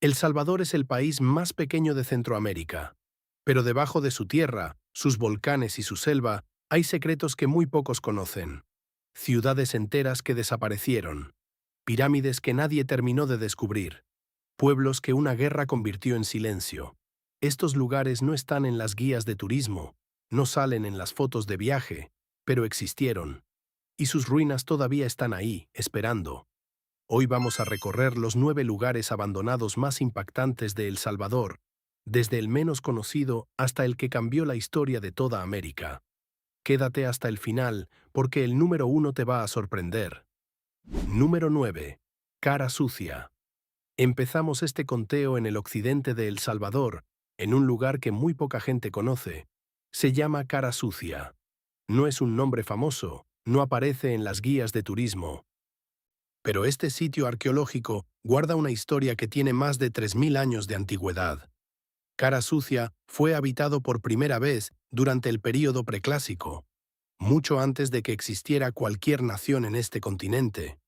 El Salvador es el país más pequeño de Centroamérica, pero debajo de su tierra, sus volcanes y su selva, hay secretos que muy pocos conocen. Ciudades enteras que desaparecieron, pirámides que nadie terminó de descubrir, pueblos que una guerra convirtió en silencio. Estos lugares no están en las guías de turismo, no salen en las fotos de viaje, pero existieron. Y sus ruinas todavía están ahí, esperando. Hoy vamos a recorrer los 9 lugares abandonados más impactantes de El Salvador, desde el menos conocido hasta el que cambió la historia de toda América. Quédate hasta el final, porque el número 1 te va a sorprender. Número 9. Cara Sucia. Empezamos este conteo en el occidente de El Salvador, en un lugar que muy poca gente conoce. Se llama Cara Sucia. No es un nombre famoso, no aparece en las guías de turismo. Pero este sitio arqueológico guarda una historia que tiene más de 3000 años de antigüedad. Cara Sucia fue habitado por primera vez durante el período preclásico, mucho antes de que existiera cualquier nación en este continente.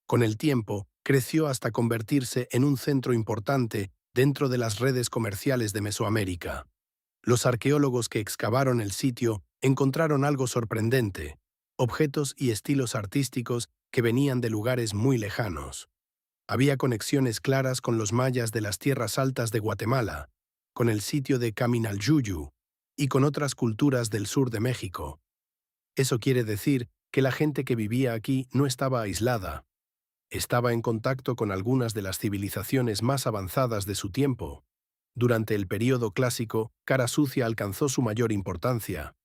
Con el tiempo, creció hasta convertirse en un centro importante dentro de las redes comerciales de Mesoamérica. Los arqueólogos que excavaron el sitio encontraron algo sorprendente: objetos y estilos artísticos que venían de lugares muy lejanos. Había conexiones claras con los mayas de las tierras altas de Guatemala, con el sitio de Caminaljuyu y con otras culturas del sur de México. Eso quiere decir que la gente que vivía aquí no estaba aislada. Estaba en contacto con algunas de las civilizaciones más avanzadas de su tiempo. Durante el período clásico, Cara Sucia alcanzó su mayor importancia.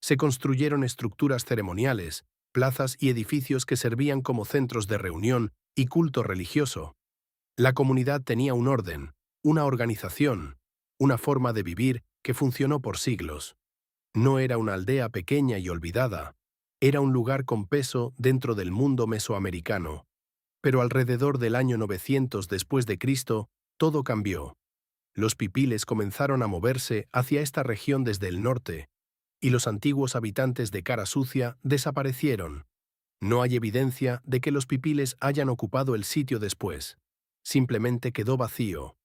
Se construyeron estructuras ceremoniales, plazas y edificios que servían como centros de reunión y culto religioso. La comunidad tenía un orden, una organización, una forma de vivir que funcionó por siglos. No era una aldea pequeña y olvidada, era un lugar con peso dentro del mundo mesoamericano. Pero alrededor del año 900 después de Cristo, todo cambió. Los pipiles comenzaron a moverse hacia esta región desde el norte, y los antiguos habitantes de Cara Sucia desaparecieron. No hay evidencia de que los pipiles hayan ocupado el sitio después. Simplemente quedó vacío.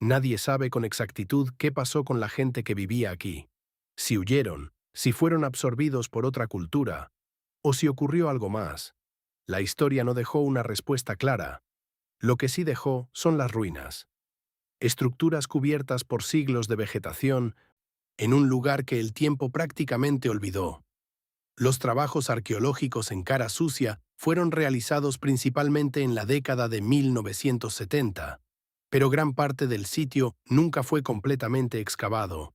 Nadie sabe con exactitud qué pasó con la gente que vivía aquí. Si huyeron, si fueron absorbidos por otra cultura, o si ocurrió algo más. La historia no dejó una respuesta clara. Lo que sí dejó son las ruinas. Estructuras cubiertas por siglos de vegetación en un lugar que el tiempo prácticamente olvidó. Los trabajos arqueológicos en Cara Sucia fueron realizados principalmente en la década de 1970, pero gran parte del sitio nunca fue completamente excavado.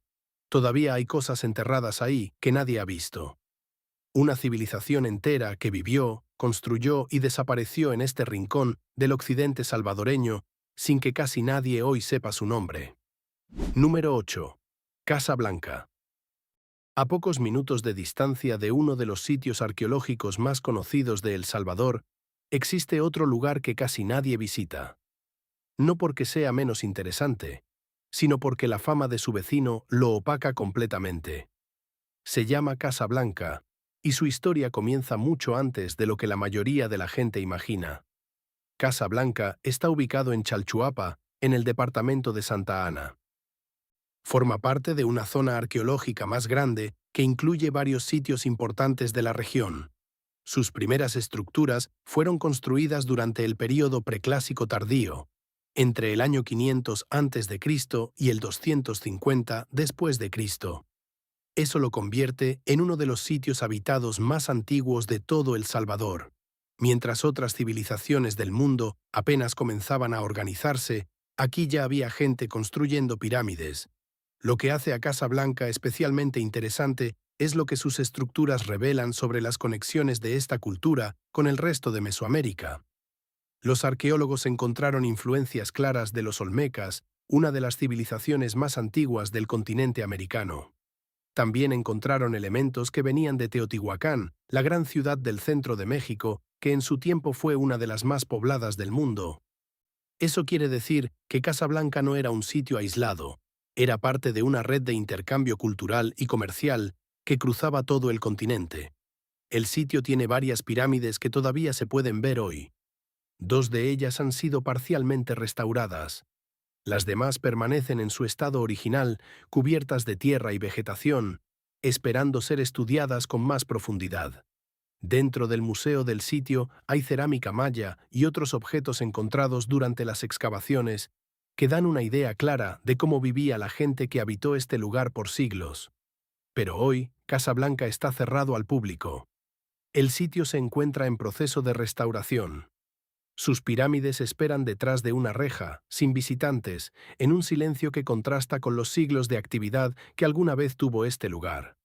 Todavía hay cosas enterradas ahí que nadie ha visto. Una civilización entera que vivió, construyó y desapareció en este rincón del occidente salvadoreño sin que casi nadie hoy sepa su nombre. Número 8. Casa Blanca. A pocos minutos de distancia de uno de los sitios arqueológicos más conocidos de El Salvador, existe otro lugar que casi nadie visita. No porque sea menos interesante, sino porque la fama de su vecino lo opaca completamente. Se llama Casa Blanca, y su historia comienza mucho antes de lo que la mayoría de la gente imagina. Casa Blanca está ubicado en Chalchuapa, en el departamento de Santa Ana. Forma parte de una zona arqueológica más grande que incluye varios sitios importantes de la región. Sus primeras estructuras fueron construidas durante el período preclásico tardío, entre el año 500 a.C. y el 250 después de Cristo. Eso lo convierte en uno de los sitios habitados más antiguos de todo El Salvador. Mientras otras civilizaciones del mundo apenas comenzaban a organizarse, aquí ya había gente construyendo pirámides. Lo que hace a Casa Blanca especialmente interesante es lo que sus estructuras revelan sobre las conexiones de esta cultura con el resto de Mesoamérica. Los arqueólogos encontraron influencias claras de los olmecas, una de las civilizaciones más antiguas del continente americano. También encontraron elementos que venían de Teotihuacán, la gran ciudad del centro de México, que en su tiempo fue una de las más pobladas del mundo. Eso quiere decir que Casa Blanca no era un sitio aislado, era parte de una red de intercambio cultural y comercial que cruzaba todo el continente. El sitio tiene varias pirámides que todavía se pueden ver hoy. Dos de ellas han sido parcialmente restauradas. Las demás permanecen en su estado original, cubiertas de tierra y vegetación, esperando ser estudiadas con más profundidad. Dentro del museo del sitio hay cerámica maya y otros objetos encontrados durante las excavaciones que dan una idea clara de cómo vivía la gente que habitó este lugar por siglos. Pero hoy, Casablanca está cerrado al público. El sitio se encuentra en proceso de restauración. Sus pirámides esperan detrás de una reja, sin visitantes, en un silencio que contrasta con los siglos de actividad que alguna vez tuvo este lugar.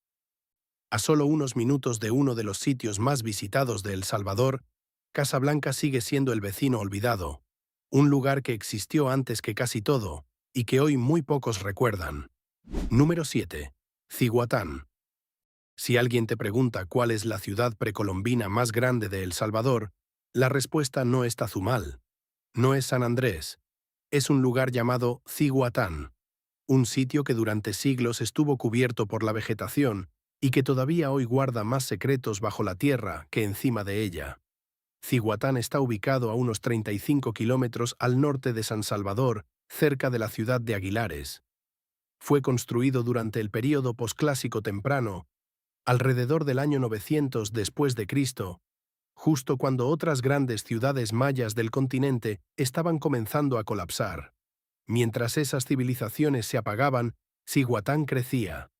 A solo unos minutos de uno de los sitios más visitados de El Salvador, Casablanca sigue siendo el vecino olvidado, un lugar que existió antes que casi todo y que hoy muy pocos recuerdan. Número 7. Cihuatán. Si alguien te pregunta cuál es la ciudad precolombina más grande de El Salvador, la respuesta no es Tazumal, no es San Andrés, es un lugar llamado Cihuatán, un sitio que durante siglos estuvo cubierto por la vegetación y que todavía hoy guarda más secretos bajo la tierra que encima de ella. Cihuatán está ubicado a unos 35 kilómetros al norte de San Salvador, cerca de la ciudad de Aguilares. Fue construido durante el período posclásico temprano, alrededor del año 900 después de Cristo, justo cuando otras grandes ciudades mayas del continente estaban comenzando a colapsar. Mientras esas civilizaciones se apagaban, Cihuatán crecía.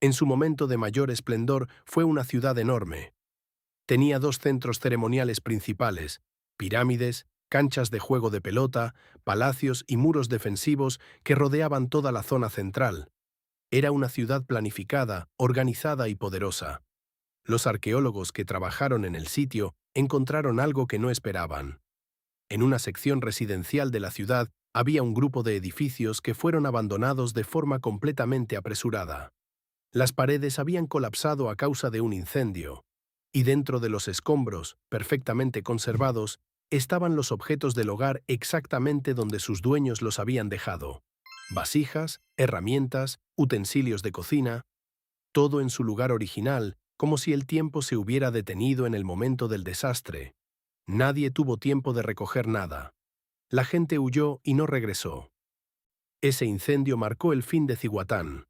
En su momento de mayor esplendor fue una ciudad enorme. Tenía dos centros ceremoniales principales, pirámides, canchas de juego de pelota, palacios y muros defensivos que rodeaban toda la zona central. Era una ciudad planificada, organizada y poderosa. Los arqueólogos que trabajaron en el sitio encontraron algo que no esperaban. En una sección residencial de la ciudad había un grupo de edificios que fueron abandonados de forma completamente apresurada. Las paredes habían colapsado a causa de un incendio, y dentro de los escombros, perfectamente conservados, estaban los objetos del hogar exactamente donde sus dueños los habían dejado. Vasijas, herramientas, utensilios de cocina, todo en su lugar original, como si el tiempo se hubiera detenido en el momento del desastre. Nadie tuvo tiempo de recoger nada. La gente huyó y no regresó. Ese incendio marcó el fin de Cihuatán.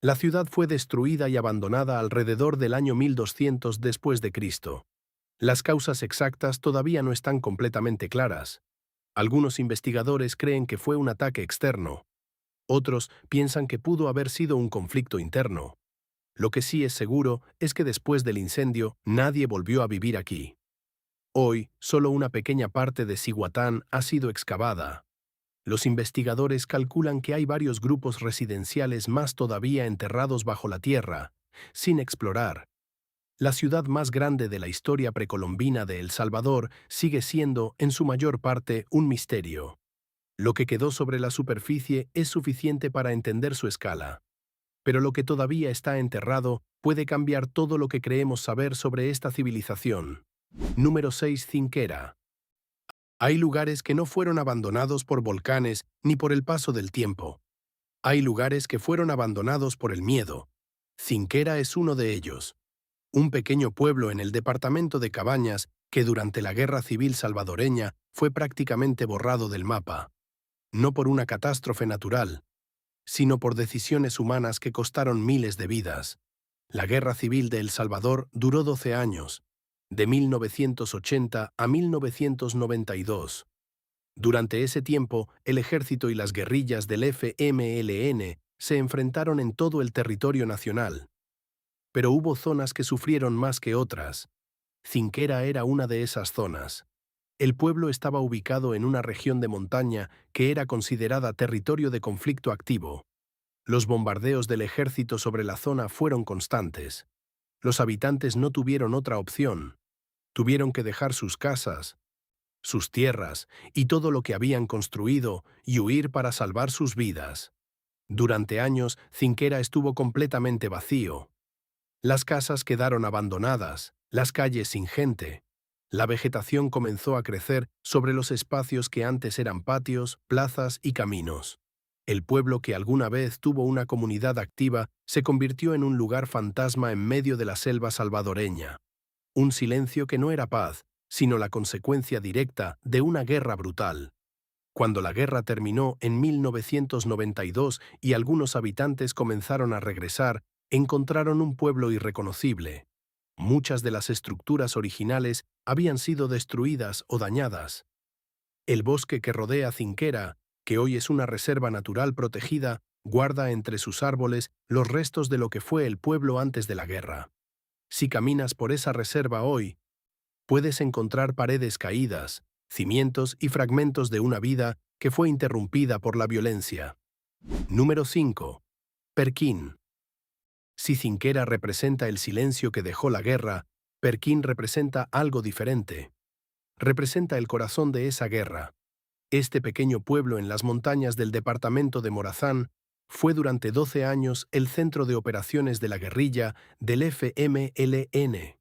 La ciudad fue destruida y abandonada alrededor del año 1200 después de Cristo. Las causas exactas todavía no están completamente claras. Algunos investigadores creen que fue un ataque externo. Otros piensan que pudo haber sido un conflicto interno. Lo que sí es seguro es que después del incendio nadie volvió a vivir aquí. Hoy, solo una pequeña parte de Cihuatán ha sido excavada. Los investigadores calculan que hay varios grupos residenciales más todavía enterrados bajo la tierra, sin explorar. La ciudad más grande de la historia precolombina de El Salvador sigue siendo, en su mayor parte, un misterio. Lo que quedó sobre la superficie es suficiente para entender su escala. Pero lo que todavía está enterrado puede cambiar todo lo que creemos saber sobre esta civilización. Número 6. Cinquera. Hay lugares que no fueron abandonados por volcanes ni por el paso del tiempo. Hay lugares que fueron abandonados por el miedo. Cinquera es uno de ellos. Un pequeño pueblo en el departamento de Cabañas que durante la Guerra Civil salvadoreña fue prácticamente borrado del mapa. No por una catástrofe natural, sino por decisiones humanas que costaron miles de vidas. La Guerra Civil de El Salvador duró 12 años, de 1980 a 1992. Durante ese tiempo, el ejército y las guerrillas del FMLN se enfrentaron en todo el territorio nacional. Pero hubo zonas que sufrieron más que otras. Cinquera era una de esas zonas. El pueblo estaba ubicado en una región de montaña que era considerada territorio de conflicto activo. Los bombardeos del ejército sobre la zona fueron constantes. Los habitantes no tuvieron otra opción. Tuvieron que dejar sus casas, sus tierras y todo lo que habían construido y huir para salvar sus vidas. Durante años, Cinquera estuvo completamente vacío. Las casas quedaron abandonadas, las calles sin gente. La vegetación comenzó a crecer sobre los espacios que antes eran patios, plazas y caminos. El pueblo que alguna vez tuvo una comunidad activa se convirtió en un lugar fantasma en medio de la selva salvadoreña. Un silencio que no era paz, sino la consecuencia directa de una guerra brutal. Cuando la guerra terminó en 1992 y algunos habitantes comenzaron a regresar, encontraron un pueblo irreconocible. Muchas de las estructuras originales habían sido destruidas o dañadas. El bosque que rodea Zinquera, que hoy es una reserva natural protegida, guarda entre sus árboles los restos de lo que fue el pueblo antes de la guerra. Si caminas por esa reserva hoy, puedes encontrar paredes caídas, cimientos y fragmentos de una vida que fue interrumpida por la violencia. Número 5. Perquín. Si Zinquera representa el silencio que dejó la guerra, Perquín representa algo diferente. Representa el corazón de esa guerra. Este pequeño pueblo en las montañas del departamento de Morazán fue durante 12 años el centro de operaciones de la guerrilla del FMLN,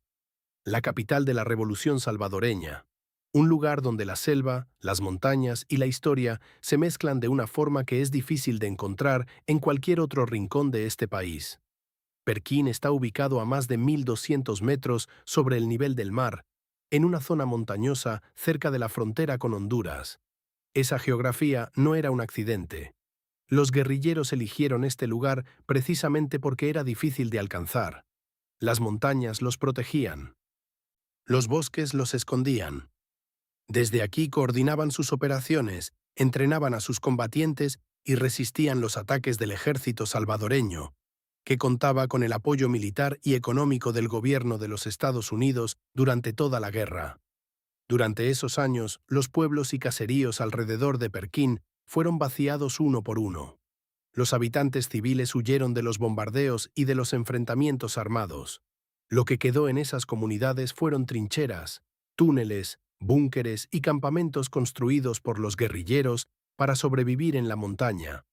la capital de la Revolución Salvadoreña, un lugar donde la selva, las montañas y la historia se mezclan de una forma que es difícil de encontrar en cualquier otro rincón de este país. Perquín está ubicado a más de 1.200 metros sobre el nivel del mar, en una zona montañosa cerca de la frontera con Honduras. Esa geografía no era un accidente. Los guerrilleros eligieron este lugar precisamente porque era difícil de alcanzar. Las montañas los protegían. Los bosques los escondían. Desde aquí coordinaban sus operaciones, entrenaban a sus combatientes y resistían los ataques del ejército salvadoreño, que contaba con el apoyo militar y económico del gobierno de los Estados Unidos durante toda la guerra. Durante esos años, los pueblos y caseríos alrededor de Perquín fueron vaciados uno por uno. Los habitantes civiles huyeron de los bombardeos y de los enfrentamientos armados. Lo que quedó en esas comunidades fueron trincheras, túneles, búnkeres y campamentos construidos por los guerrilleros para sobrevivir en la montaña.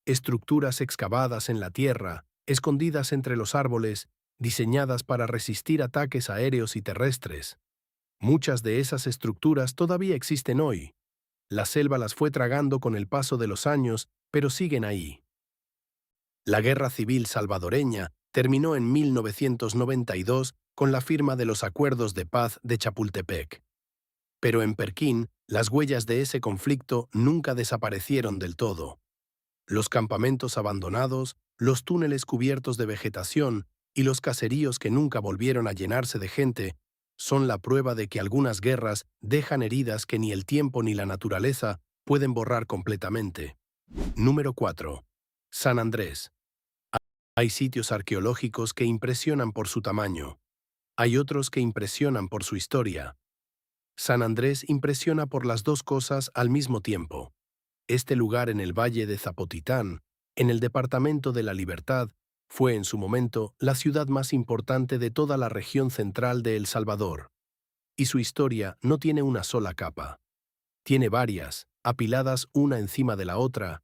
Estructuras excavadas en la tierra, escondidas entre los árboles, diseñadas para resistir ataques aéreos y terrestres. Muchas de esas estructuras todavía existen hoy. La selva las fue tragando con el paso de los años, pero siguen ahí. La Guerra Civil Salvadoreña terminó en 1992 con la firma de los Acuerdos de Paz de Chapultepec. Pero en Perquín, las huellas de ese conflicto nunca desaparecieron del todo. Los campamentos abandonados, los túneles cubiertos de vegetación y los caseríos que nunca volvieron a llenarse de gente son la prueba de que algunas guerras dejan heridas que ni el tiempo ni la naturaleza pueden borrar completamente. Número 4. San Andrés. Hay sitios arqueológicos que impresionan por su tamaño. Hay otros que impresionan por su historia. San Andrés impresiona por las dos cosas al mismo tiempo. Este lugar en el valle de Zapotitán, en el departamento de La Libertad, fue en su momento la ciudad más importante de toda la región central de El Salvador. Y su historia no tiene una sola capa. Tiene varias, apiladas una encima de la otra,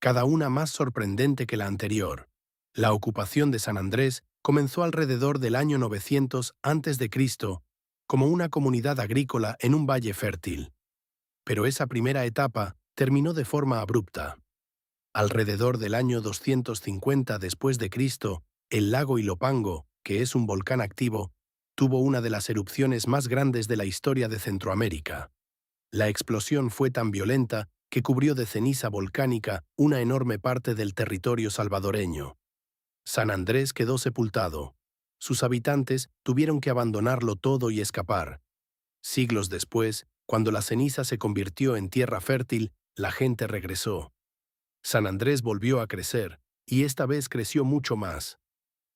cada una más sorprendente que la anterior. La ocupación de San Andrés comenzó alrededor del año 900 a.C., como una comunidad agrícola en un valle fértil. Pero esa primera etapa terminó de forma abrupta. Alrededor del año 250 después de Cristo, el lago Ilopango, que es un volcán activo, tuvo una de las erupciones más grandes de la historia de Centroamérica. La explosión fue tan violenta que cubrió de ceniza volcánica una enorme parte del territorio salvadoreño. San Andrés quedó sepultado. Sus habitantes tuvieron que abandonarlo todo y escapar. Siglos después, cuando la ceniza se convirtió en tierra fértil, la gente regresó. San Andrés volvió a crecer, y esta vez creció mucho más.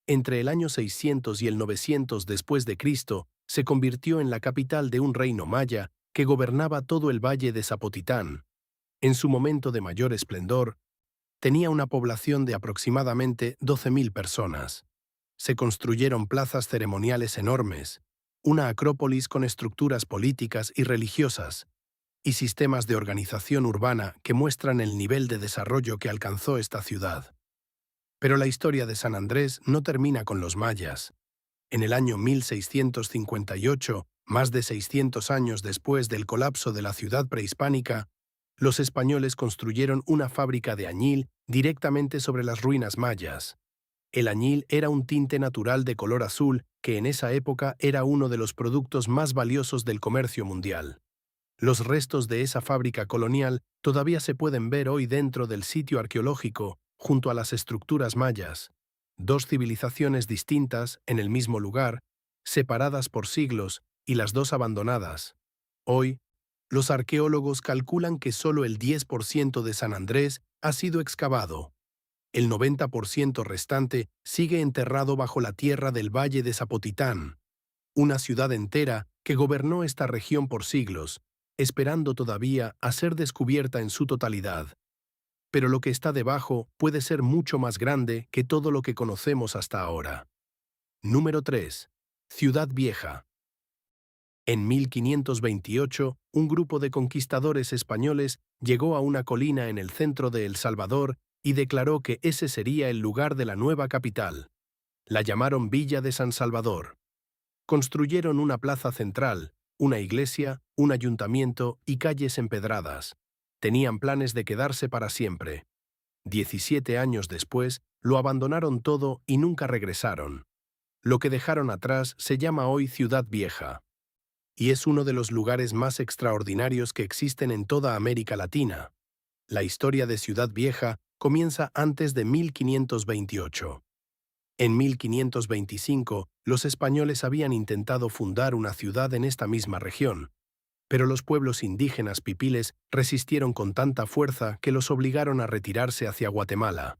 Entre el año 600 y el 900 después de Cristo, se convirtió en la capital de un reino maya que gobernaba todo el valle de Zapotitán. En su momento de mayor esplendor, tenía una población de aproximadamente 12.000 personas. Se construyeron plazas ceremoniales enormes, una acrópolis con estructuras políticas y religiosas, y sistemas de organización urbana que muestran el nivel de desarrollo que alcanzó esta ciudad. Pero la historia de San Andrés no termina con los mayas. En el año 1658, más de 600 años después del colapso de la ciudad prehispánica, los españoles construyeron una fábrica de añil directamente sobre las ruinas mayas. El añil era un tinte natural de color azul que en esa época era uno de los productos más valiosos del comercio mundial. Los restos de esa fábrica colonial todavía se pueden ver hoy dentro del sitio arqueológico, junto a las estructuras mayas. Dos civilizaciones distintas en el mismo lugar, separadas por siglos y las dos abandonadas. Hoy, los arqueólogos calculan que solo el 10% de San Andrés ha sido excavado. El 90% restante sigue enterrado bajo la tierra del Valle de Zapotitán, una ciudad entera que gobernó esta región por siglos, esperando todavía a ser descubierta en su totalidad. Pero lo que está debajo puede ser mucho más grande que todo lo que conocemos hasta ahora. Número 3. Ciudad Vieja. En 1528, un grupo de conquistadores españoles llegó a una colina en el centro de El Salvador y declaró que ese sería el lugar de la nueva capital. La llamaron Villa de San Salvador. Construyeron una plaza central, una iglesia, un ayuntamiento y calles empedradas. Tenían planes de quedarse para siempre. 17 años después, lo abandonaron todo y nunca regresaron. Lo que dejaron atrás se llama hoy Ciudad Vieja. Y es uno de los lugares más extraordinarios que existen en toda América Latina. La historia de Ciudad Vieja comienza antes de 1528. En 1525, los españoles habían intentado fundar una ciudad en esta misma región, pero los pueblos indígenas pipiles resistieron con tanta fuerza que los obligaron a retirarse hacia Guatemala.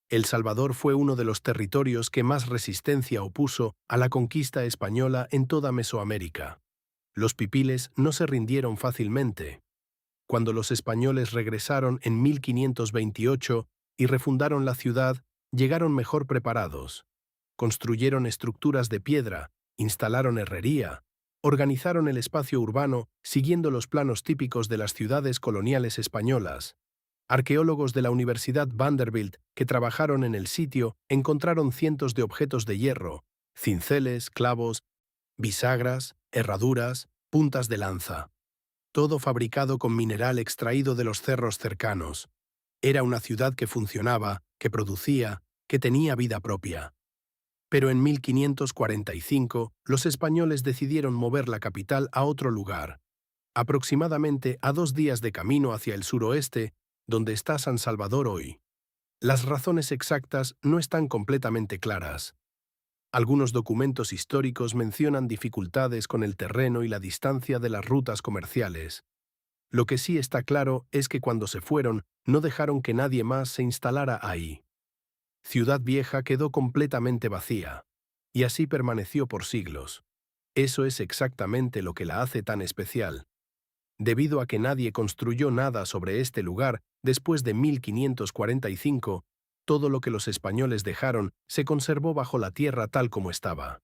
El Salvador fue uno de los territorios que más resistencia opuso a la conquista española en toda Mesoamérica. Los pipiles no se rindieron fácilmente. Cuando los españoles regresaron en 1528 y refundaron la ciudad, llegaron mejor preparados. Construyeron estructuras de piedra, instalaron herrería, organizaron el espacio urbano siguiendo los planos típicos de las ciudades coloniales españolas. Arqueólogos de la Universidad Vanderbilt que trabajaron en el sitio encontraron cientos de objetos de hierro, cinceles, clavos, bisagras, herraduras, puntas de lanza. Todo fabricado con mineral extraído de los cerros cercanos. Era una ciudad que funcionaba, que producía, que tenía vida propia. Pero en 1545, los españoles decidieron mover la capital a otro lugar, aproximadamente a 2 días de camino hacia el suroeste, donde está San Salvador hoy. Las razones exactas no están completamente claras. Algunos documentos históricos mencionan dificultades con el terreno y la distancia de las rutas comerciales. Lo que sí está claro es que cuando se fueron, no dejaron que nadie más se instalara ahí. Ciudad Vieja quedó completamente vacía, y así permaneció por siglos. Eso es exactamente lo que la hace tan especial. Debido a que nadie construyó nada sobre este lugar después de 1545, todo lo que los españoles dejaron se conservó bajo la tierra tal como estaba.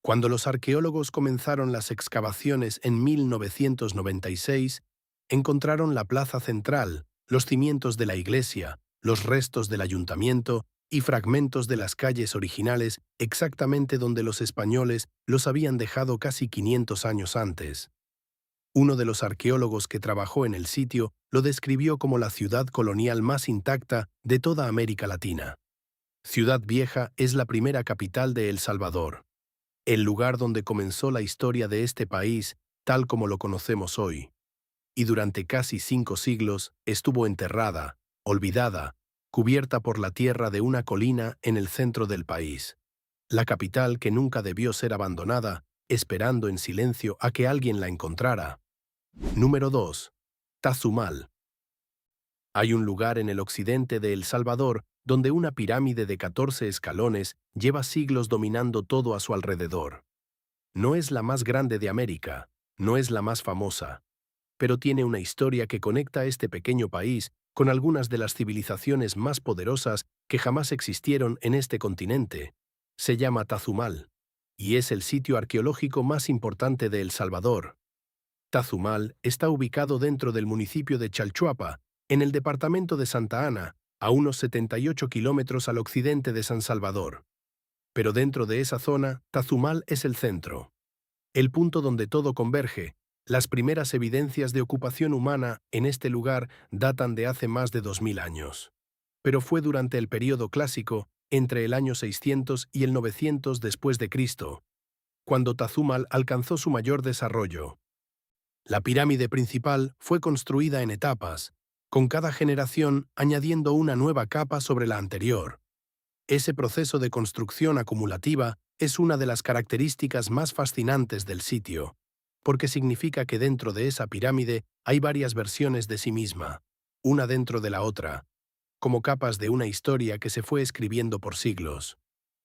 Cuando los arqueólogos comenzaron las excavaciones en 1996, encontraron la plaza central, los cimientos de la iglesia, los restos del ayuntamiento y fragmentos de las calles originales exactamente donde los españoles los habían dejado casi 500 años antes. Uno de los arqueólogos que trabajó en el sitio lo describió como la ciudad colonial más intacta de toda América Latina. Ciudad Vieja es la primera capital de El Salvador, el lugar donde comenzó la historia de este país tal como lo conocemos hoy. Y durante casi 5 siglos estuvo enterrada, olvidada, cubierta por la tierra de una colina en el centro del país. La capital que nunca debió ser abandonada, esperando en silencio a que alguien la encontrara. Número 2. Tazumal. Hay un lugar en el occidente de El Salvador donde una pirámide de 14 escalones lleva siglos dominando todo a su alrededor. No es la más grande de América, no es la más famosa, pero tiene una historia que conecta a este pequeño país con algunas de las civilizaciones más poderosas que jamás existieron en este continente. Se llama Tazumal, y es el sitio arqueológico más importante de El Salvador. Tazumal está ubicado dentro del municipio de Chalchuapa, en el departamento de Santa Ana, a unos 78 kilómetros al occidente de San Salvador. Pero dentro de esa zona, Tazumal es el centro. El punto donde todo converge. Las primeras evidencias de ocupación humana en este lugar datan de hace más de 2000 años. Pero fue durante el período clásico, entre el año 600 y el 900 después de Cristo, cuando Tazumal alcanzó su mayor desarrollo. La pirámide principal fue construida en etapas, con cada generación añadiendo una nueva capa sobre la anterior. Ese proceso de construcción acumulativa es una de las características más fascinantes del sitio, porque significa que dentro de esa pirámide hay varias versiones de sí misma, una dentro de la otra, como capas de una historia que se fue escribiendo por siglos.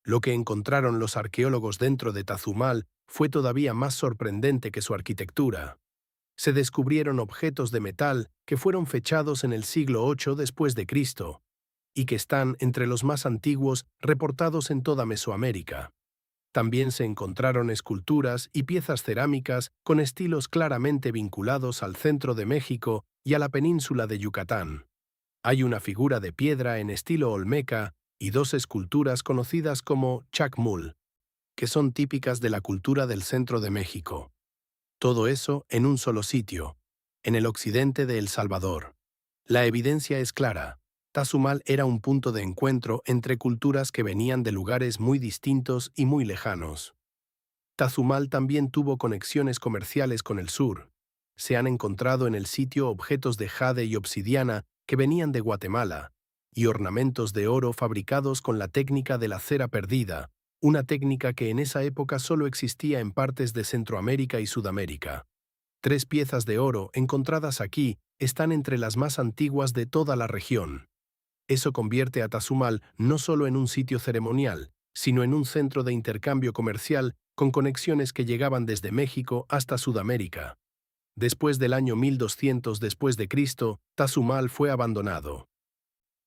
Lo que encontraron los arqueólogos dentro de Tazumal fue todavía más sorprendente que su arquitectura. Se descubrieron objetos de metal que fueron fechados en el siglo VIII después de Cristo y que están entre los más antiguos reportados en toda Mesoamérica. También se encontraron esculturas y piezas cerámicas con estilos claramente vinculados al centro de México y a la península de Yucatán. Hay una figura de piedra en estilo olmeca y dos esculturas conocidas como chacmul, que son típicas de la cultura del centro de México. Todo eso en un solo sitio, en el occidente de El Salvador. La evidencia es clara. Tazumal era un punto de encuentro entre culturas que venían de lugares muy distintos y muy lejanos. Tazumal también tuvo conexiones comerciales con el sur. Se han encontrado en el sitio objetos de jade y obsidiana que venían de Guatemala, y ornamentos de oro fabricados con la técnica de la cera perdida, una técnica que en esa época solo existía en partes de Centroamérica y Sudamérica. 3 piezas de oro encontradas aquí están entre las más antiguas de toda la región. Eso convierte a Tazumal no solo en un sitio ceremonial, sino en un centro de intercambio comercial con conexiones que llegaban desde México hasta Sudamérica. Después del año 1200 después de Cristo, Tazumal fue abandonado.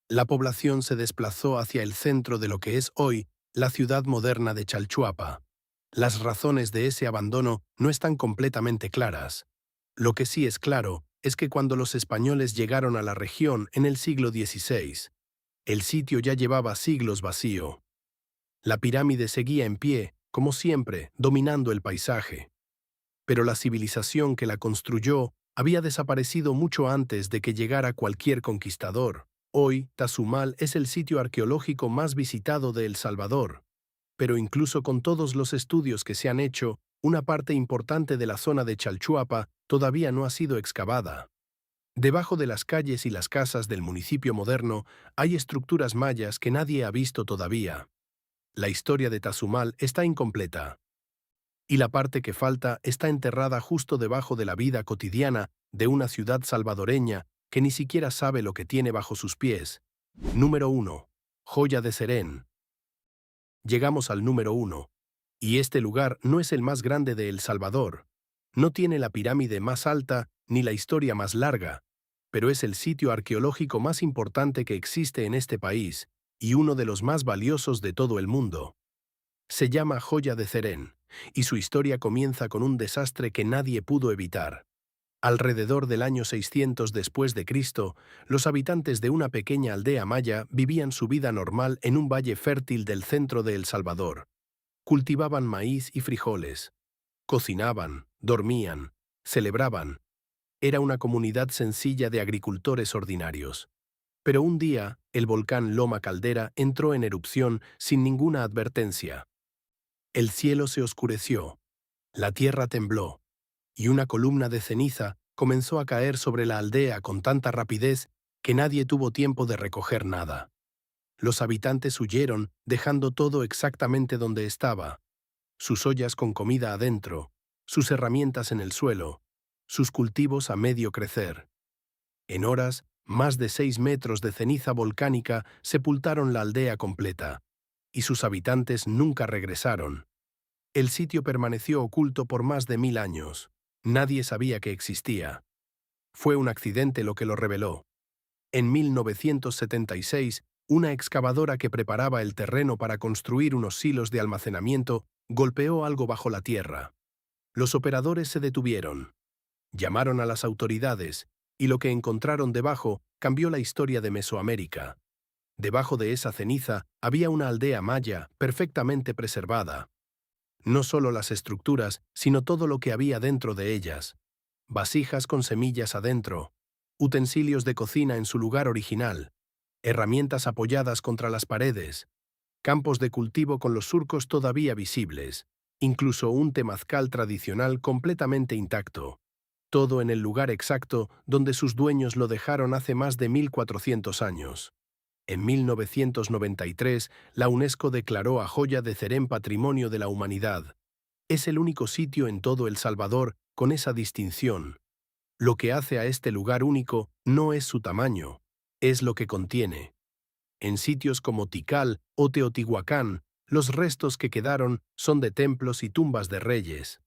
La población se desplazó hacia el centro de lo que es hoy la ciudad moderna de Chalchuapa. Las razones de ese abandono no están completamente claras. Lo que sí es claro es que cuando los españoles llegaron a la región en el siglo XVI, el sitio ya llevaba siglos vacío. La pirámide seguía en pie, como siempre, dominando el paisaje. Pero la civilización que la construyó había desaparecido mucho antes de que llegara cualquier conquistador. Hoy, Tazumal es el sitio arqueológico más visitado de El Salvador. Pero incluso con todos los estudios que se han hecho, una parte importante de la zona de Chalchuapa todavía no ha sido excavada. Debajo de las calles y las casas del municipio moderno hay estructuras mayas que nadie ha visto todavía. La historia de Tazumal está incompleta. Y la parte que falta está enterrada justo debajo de la vida cotidiana de una ciudad salvadoreña que ni siquiera sabe lo que tiene bajo sus pies. Número 1. Joya de Serén. Llegamos al número 1. Y este lugar no es el más grande de El Salvador. No tiene la pirámide más alta ni la historia más larga, pero es el sitio arqueológico más importante que existe en este país y uno de los más valiosos de todo el mundo. Se llama Joya de Serén, y su historia comienza con un desastre que nadie pudo evitar. Alrededor del año 600 después de Cristo, los habitantes de una pequeña aldea maya vivían su vida normal en un valle fértil del centro de El Salvador. Cultivaban maíz y frijoles. Cocinaban, dormían, celebraban. Era una comunidad sencilla de agricultores ordinarios. Pero un día, el volcán Loma Caldera entró en erupción sin ninguna advertencia. El cielo se oscureció, la tierra tembló, y una columna de ceniza comenzó a caer sobre la aldea con tanta rapidez que nadie tuvo tiempo de recoger nada. Los habitantes huyeron, dejando todo exactamente donde estaba: sus ollas con comida adentro, sus herramientas en el suelo, sus cultivos a medio crecer. En horas, más de 6 metros de ceniza volcánica sepultaron la aldea completa, y sus habitantes nunca regresaron. El sitio permaneció oculto por más de 1000 años. Nadie sabía que existía. Fue un accidente lo que lo reveló. En 1976, una excavadora que preparaba el terreno para construir unos silos de almacenamiento golpeó algo bajo la tierra. Los operadores se detuvieron. Llamaron a las autoridades, y lo que encontraron debajo cambió la historia de Mesoamérica. Debajo de esa ceniza había una aldea maya perfectamente preservada. No solo las estructuras, sino todo lo que había dentro de ellas. Vasijas con semillas adentro, utensilios de cocina en su lugar original, herramientas apoyadas contra las paredes, campos de cultivo con los surcos todavía visibles, incluso un temazcal tradicional completamente intacto. todo en el lugar exacto donde sus dueños lo dejaron hace más de 1400 años. En 1993, la UNESCO declaró a Joya de Cerén Patrimonio de la Humanidad. Es el único sitio en todo El Salvador con esa distinción. Lo que hace a este lugar único no es su tamaño, es lo que contiene. En sitios como Tikal o Teotihuacán, los restos que quedaron son de templos y tumbas de reyes.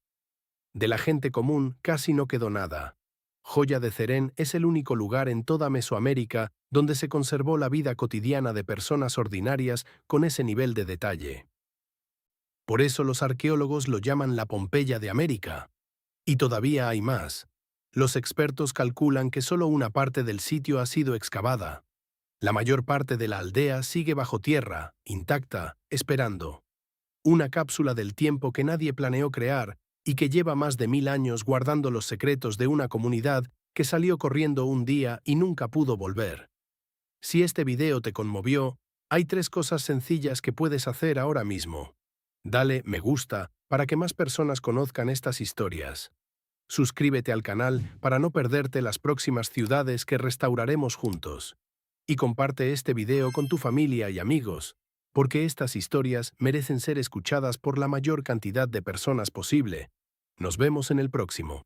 De la gente común casi no quedó nada. Joya de Cerén es el único lugar en toda Mesoamérica donde se conservó la vida cotidiana de personas ordinarias con ese nivel de detalle. Por eso los arqueólogos lo llaman la Pompeya de América. Y todavía hay más. Los expertos calculan que solo una parte del sitio ha sido excavada. La mayor parte de la aldea sigue bajo tierra, intacta, esperando. Una cápsula del tiempo que nadie planeó crear y que lleva más de 1000 años guardando los secretos de una comunidad que salió corriendo un día y nunca pudo volver. Si este video te conmovió, hay 3 cosas sencillas que puedes hacer ahora mismo. Dale me gusta para que más personas conozcan estas historias. Suscríbete al canal para no perderte las próximas ciudades que restauraremos juntos. Y comparte este video con tu familia y amigos, porque estas historias merecen ser escuchadas por la mayor cantidad de personas posible. Nos vemos en el próximo.